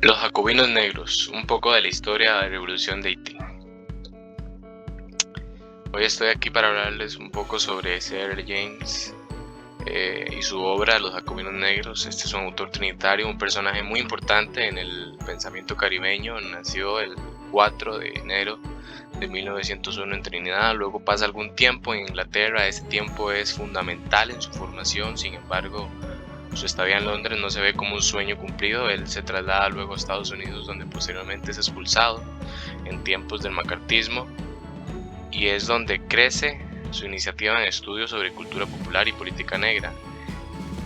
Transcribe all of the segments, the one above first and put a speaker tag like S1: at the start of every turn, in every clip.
S1: Los jacobinos negros, un poco de la historia de la Revolución de Haití. Hoy estoy aquí para hablarles un poco sobre C.R. James y su obra Los jacobinos negros. Este es un autor trinitario, un personaje muy importante en el pensamiento caribeño. Nació el 4 de enero de 1901 en Trinidad, luego pasa algún tiempo en Inglaterra. Ese tiempo es fundamental en su formación. Sin embargo, su estadía en Londres no se ve como un sueño cumplido. Él se traslada luego a Estados Unidos, donde posteriormente es expulsado en tiempos del macartismo, y es donde crece su iniciativa en estudios sobre cultura popular y política negra.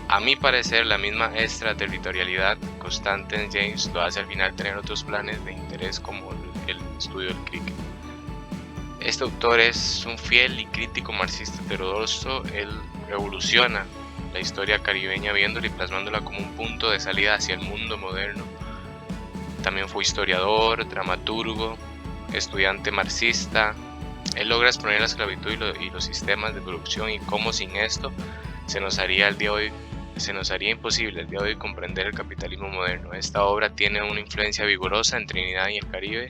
S1: A mi parecer, la misma extraterritorialidad constante en James lo hace al final tener otros planes de interés, como el estudio del cricket. Este autor es un fiel y crítico marxista heterodoxo. Él revoluciona la historia caribeña viéndola y plasmándola como un punto de salida hacia el mundo moderno. También fue historiador, dramaturgo, estudiante marxista. Él logra exponer la esclavitud y los sistemas de producción, y cómo sin esto se nos haría imposible el día de hoy comprender el capitalismo moderno. Esta obra tiene una influencia vigorosa en Trinidad y el Caribe,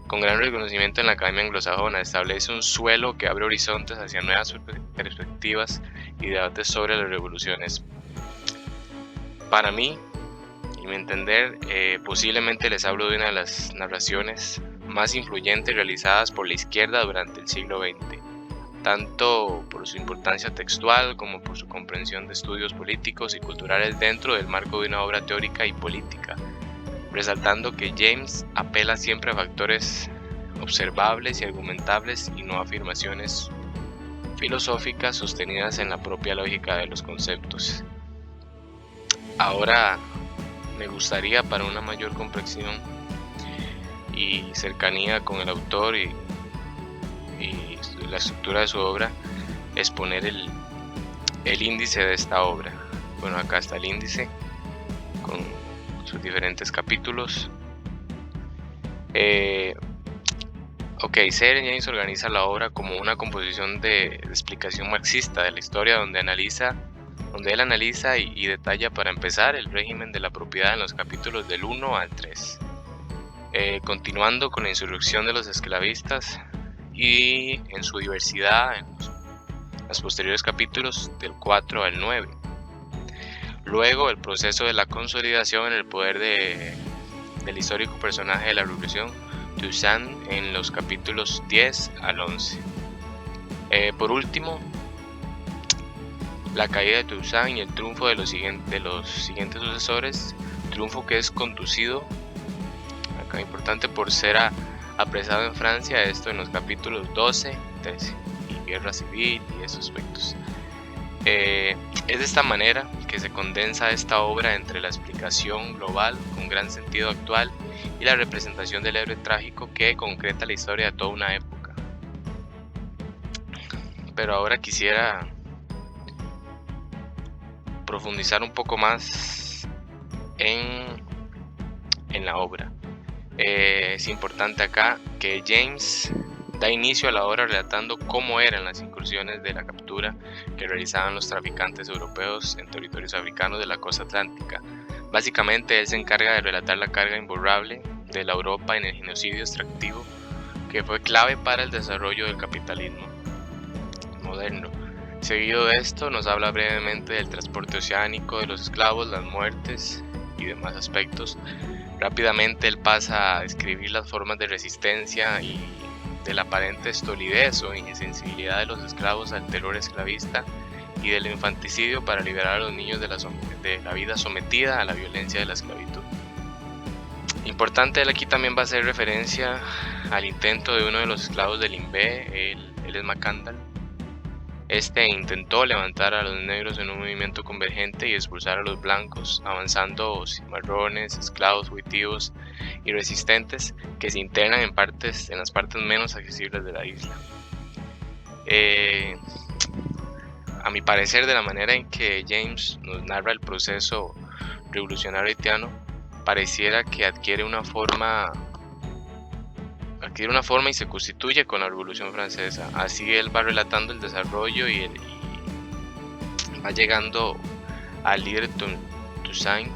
S1: con gran reconocimiento en la academia anglosajona. Establece un suelo que abre horizontes hacia nuevas perspectivas y debates sobre las revoluciones. Para mí, y mi entender, posiblemente les hablo de una de las narraciones más influyentes realizadas por la izquierda durante el siglo XX, tanto por su importancia textual como por su comprensión de estudios políticos y culturales dentro del marco de una obra teórica y política, resaltando que James apela siempre a factores observables y argumentables y no a afirmaciones filosóficas sostenidas en la propia lógica de los conceptos. Ahora me gustaría, para una mayor comprensión y cercanía con el autor y la estructura de su obra, exponer el índice de esta obra. Bueno, acá está el índice con sus diferentes capítulos. C.R. James organiza la obra como una composición de explicación marxista de la historia, donde él analiza y detalla, para empezar, el régimen de la propiedad en los capítulos del 1 al 3, continuando con la insurrección de los esclavistas y en su diversidad en los posteriores capítulos del 4 al 9. Luego, el proceso de la consolidación en el poder del histórico personaje de la Revolución, Toussaint, en los capítulos 10 al 11. Por último, la caída de Toussaint y el triunfo de los siguientes sucesores, triunfo que es conducido, acá importante, por ser apresado en Francia, esto en los capítulos 12 y 13, y guerra civil y esos aspectos. Es de esta manera que se condensa esta obra entre la explicación global con gran sentido actual y la representación del héroe trágico que concreta la historia de toda una época. Pero ahora quisiera profundizar un poco más en la obra. Es importante acá que James da inicio a la obra relatando cómo eran las incursiones de la captura que realizaban los traficantes europeos en territorios africanos de la costa atlántica. Básicamente, él se encarga de relatar la carga imborrable de la Europa en el genocidio extractivo, que fue clave para el desarrollo del capitalismo moderno. Seguido de esto, nos habla brevemente del transporte oceánico de los esclavos, las muertes y demás aspectos. Rápidamente él pasa a describir las formas de resistencia y de la aparente estolidez o insensibilidad de los esclavos al terror esclavista y del infanticidio para liberar a los niños de la vida sometida a la violencia de la esclavitud. Importante, él aquí también va a hacer referencia al intento de uno de los esclavos del Limbe, él es Macandal. Este intentó levantar a los negros en un movimiento convergente y expulsar a los blancos, avanzando cimarrones, esclavos fugitivos y resistentes que se internan en las partes menos accesibles de la isla. A mi parecer, de la manera en que James nos narra el proceso revolucionario haitiano, pareciera que adquiere una forma y se constituye con la Revolución Francesa. Así él va relatando el desarrollo y va llegando al líder Toussaint,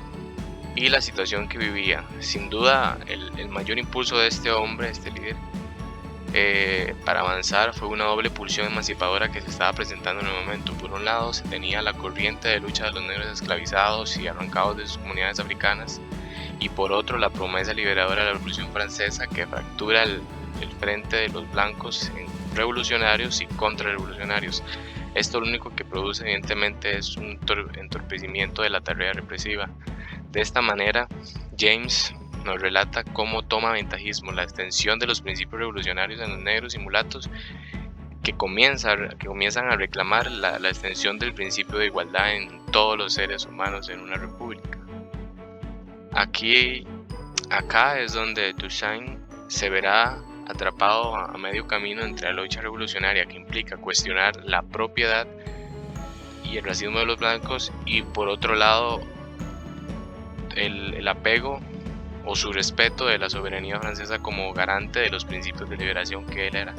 S1: y la situación que vivía. Sin duda, el mayor impulso de este hombre, este líder, para avanzar fue una doble pulsión emancipadora que se estaba presentando en el momento. Por un lado, se tenía la corriente de lucha de los negros esclavizados y arrancados de sus comunidades africanas, y por otro, la promesa liberadora de la Revolución Francesa, que fractura el frente de los blancos en revolucionarios y contrarrevolucionarios. Esto lo único que produce, evidentemente, es un entorpecimiento de la tarea represiva. De esta manera, James nos relata cómo toma ventajismo la extensión de los principios revolucionarios en los negros y mulatos, que comienzan a reclamar la extensión del principio de igualdad en todos los seres humanos en una república. Acá es donde Toussaint se verá atrapado a medio camino entre la lucha revolucionaria, que implica cuestionar la propiedad y el racismo de los blancos, y por otro lado el apego o su respeto de la soberanía francesa como garante de los principios de liberación que él era.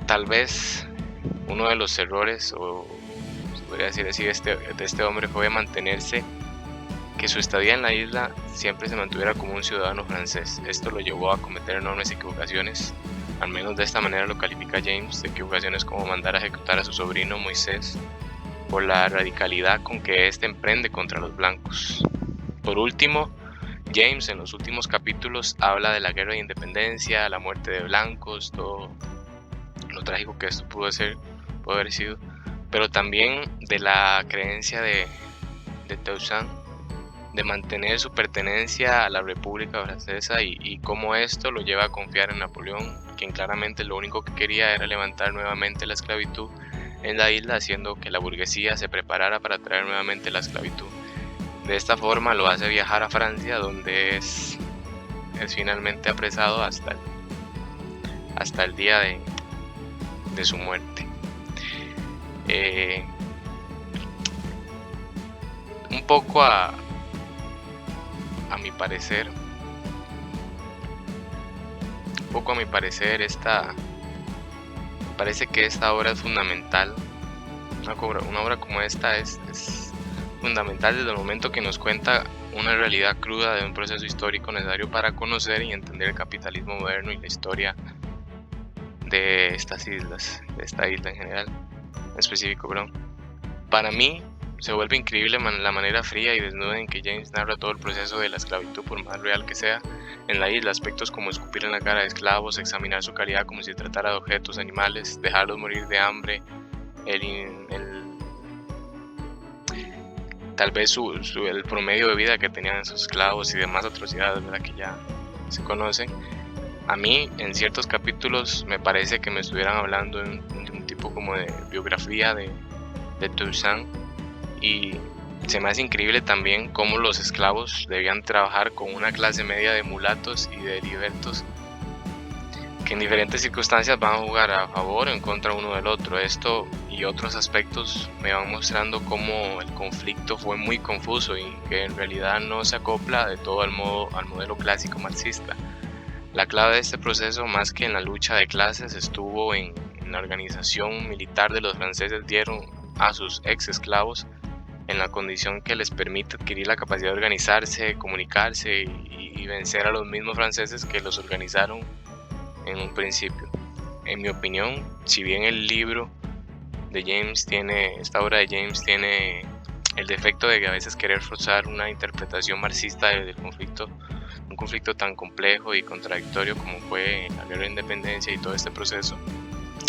S1: Tal vez uno de los errores, o se podría decir así, de este hombre fue mantenerse, que su estadía en la isla siempre se mantuviera como un ciudadano francés. Esto lo llevó a cometer enormes equivocaciones, al menos de esta manera lo califica James, de equivocaciones como mandar a ejecutar a su sobrino Moisés por la radicalidad con que éste emprende contra los blancos. Por último, James en los últimos capítulos habla de la guerra de independencia, la muerte de blancos, todo lo trágico que esto pudo haber sido, pero también de la creencia de Toussaint de mantener su pertenencia a la República Francesa, y cómo esto lo lleva a confiar en Napoleón, quien claramente lo único que quería era levantar nuevamente la esclavitud en la isla, haciendo que la burguesía se preparara para traer nuevamente la esclavitud. De esta forma lo hace viajar a Francia, donde es finalmente apresado hasta el día de su muerte. Un poco a mi parecer, me parece que esta obra es fundamental. Una obra como esta es fundamental desde el momento que nos cuenta una realidad cruda de un proceso histórico necesario para conocer y entender el capitalismo moderno y la historia de estas islas, de esta isla en general, en específico, Para mí se vuelve increíble la manera fría y desnuda en que James narra todo el proceso de la esclavitud, por más real que sea, en la isla. Aspectos como escupir en la cara de esclavos, examinar su calidad como si tratara de objetos animales, dejarlos morir de hambre, tal vez el promedio de vida que tenían esos esclavos y demás atrocidades, ¿verdad?, que ya se conocen. A mí, en ciertos capítulos, me parece que me estuvieran hablando de un tipo como de biografía de Toussaint, y se me hace increíble también cómo los esclavos debían trabajar con una clase media de mulatos y de libertos, que en diferentes circunstancias van a jugar a favor o en contra uno del otro. Esto y otros aspectos me van mostrando cómo el conflicto fue muy confuso y que en realidad no se acopla de todo al modelo clásico marxista. La clave de este proceso, más que en la lucha de clases, estuvo en la organización militar de los franceses. Dieron a sus ex esclavos en la condición que les permite adquirir la capacidad de organizarse, comunicarse y vencer a los mismos franceses que los organizaron en un principio. En mi opinión, si bien el libro de James esta obra de James tiene el defecto de que a veces querer forzar una interpretación marxista del conflicto, un conflicto tan complejo y contradictorio como fue la guerra de independencia y todo este proceso,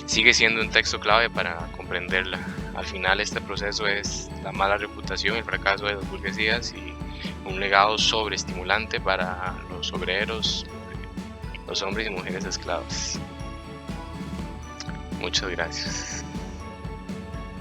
S1: sigue siendo un texto clave para comprenderla. Al final, este proceso es la mala reputación y el fracaso de las burguesías y un legado sobreestimulante para los obreros, los hombres y mujeres esclavos. Muchas gracias.